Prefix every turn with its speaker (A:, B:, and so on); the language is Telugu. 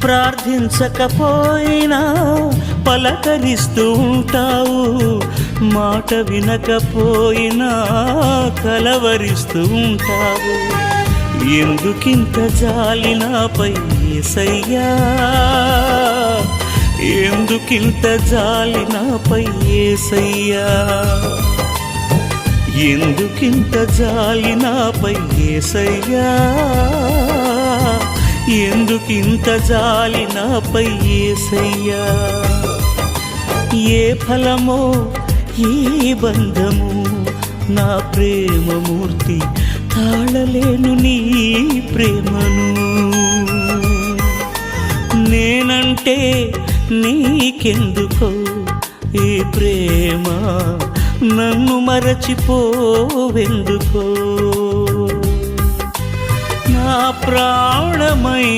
A: ప్రార్థించకపోయినా పలకరిస్తూ ఉంటావు, మాట వినకపోయినా కలవరిస్తూ ఉంటావు. ఎందుకింత జాలి నాపై యేసయ్యా, ఎందుకింత జాలి నాపై యేసయ్యా, ఎందుకింత జాలి నాపై యేసయ్యా, ఎందుకింత జాలి నాపై యేసయ్యా. ఏ ఫలమో ఈ బంధము, నా ప్రేమమూర్తి తాళలేను నీ ప్రేమను. నేనంటే నీకెందుకో ఈ ప్రేమ, నన్ను మరచిపోవెందుకో. నా ప్రాణమైనావు